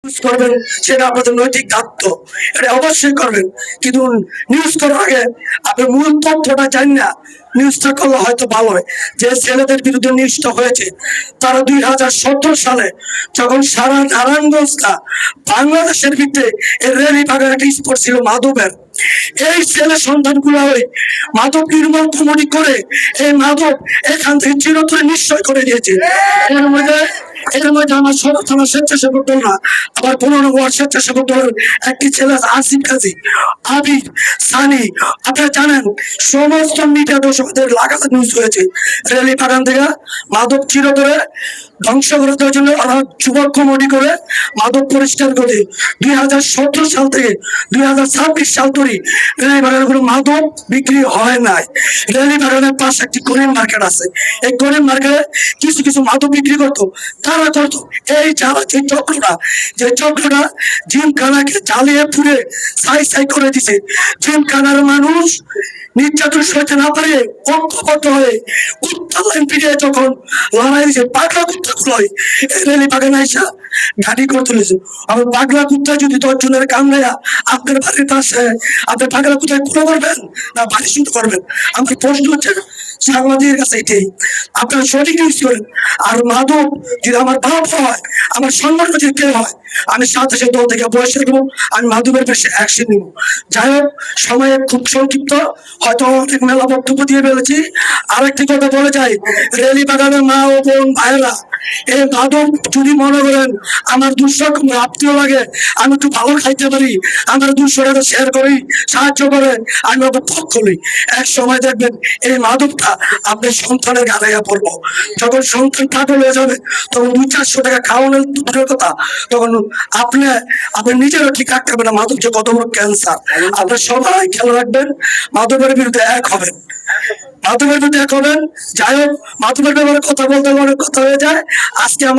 করবেন সেটা আপনাদের নৈতিক দায়িত্ব, এটা অবশ্যই করবেন। কিন্তু নিউজ করার আগে আপনি মূল তথ্যটা জানি না নিউজটা করলে হয়তো ভালো হয়। যে ছেলেদের বিরুদ্ধে নিউজটা হয়েছে তারা 2017 সালে যখন সারা নারায়ণগঞ্জটা বাংলাদেশের ভিতরে রেলি বাগান একটা স্পোর্ট ছিল মাদকের, এই ছেলে সন্তানগুলো ওই মাদক নির্মূল কমিটি করে এই মাদক এখান থেকে চিরতরে নিশ্চয় করে দিয়েছে। এর মধ্যে আমার সদর থানা স্বেচ্ছাসেবক দল না, আবার 15 ওয়ার্ড স্বেচ্ছাসেবক দলের একটি ছেলে আসিফ কাজী, আবির, সানি, আপনারা জানেন সমস্ত মিডিয়া দর্শকদের লাগাতার নিউজ হয়েছে রেলি বাগান থেকে মাদক চিরতরে ধ্বংস করে দেওয়ার জন্য ওরা যুবক কমিটি করে মাদক পরিষ্কার করে 2017 সাল থেকে 2026 সাল ধরে রেলি বাগানে কোনো মাদক বিক্রি হয় নাই। রেলি বাগানের পাশে একটি করিম মার্কেট আছে, এই করিম মার্কেটে কিছু কিছু মাদক বিক্রি করতো, তারা করতো এই যারা যে চক্রটা জিমখানাকে জ্বালিয়ে পুড়ে সাই সাই করে দিছে। জিমখানার মানুষ নির্যাতন সইতে না পারে ঐক্যবদ্ধ হয়ে কুত্তা লাইন পিটিয়ে যখন লড়াই দিয়েছে পাগলা কুত্তা গুলোই রেলি বাগানে আইসা গাড়ি করে তুলেছে। আমার পাগলা কুত্তা যদি 10 জনের কামড়াইয়া আপনার বাড়ির পাশে আপনি পাগলা কুত্তায় খুলে করবেন না বাড়ি শুরু করবেন? আমার প্রশ্ন হচ্ছে সাংবাদিকের কাছে এটাই, আপনারা সঠিক নিউজ করেন। আর মাদক যদি আমার বাপ হয়, আমার সম্মান যদি কেউ হয়, আমি সাথে সাথে দল থেকে বয়স রাখবো, আমি মাদকের বেশি অ্যাকশন নিব। যাই হোক, সময় খুব সংক্ষিপ্ত, হয়তো অনেক মেলা বক্তব্য দিয়ে ফেলেছি। আরেকটি কথা বলে যাই, রেলি বাগানের মা ও বোন ভাইয়েরা, এই মাদক যদি মনে করেন আমার 200 আত্মীয় লাগে, আমি একটু ভালো খাইতে পারি, আমার 200 টাকা শেয়ার করি, সাহায্য করে, আমি ওকে পক্ষ নিই। এক সময় দেখবেন এই মাদকটা আপনার সন্তানের গালাইয়া পড়বো। যখন সন্তান পাগল হয়ে যাবে তখন 200-400 টাকা খাওয়ানোর দূরের কথা, তখন আপনি নিজেরও ঠিক রাখতে পারবেন না। মাদক যে কত বড় ক্যান্সার, আপনার সবাই খেয়াল রাখবেন, মাদকের বিরুদ্ধে এক হবেন, মাদকের বিরুদ্ধে এক হবেন। যাই হোক, মাদকের ব্যাপারে কথা বলতে অনেক কথা হয়ে যায়। আজকে আমার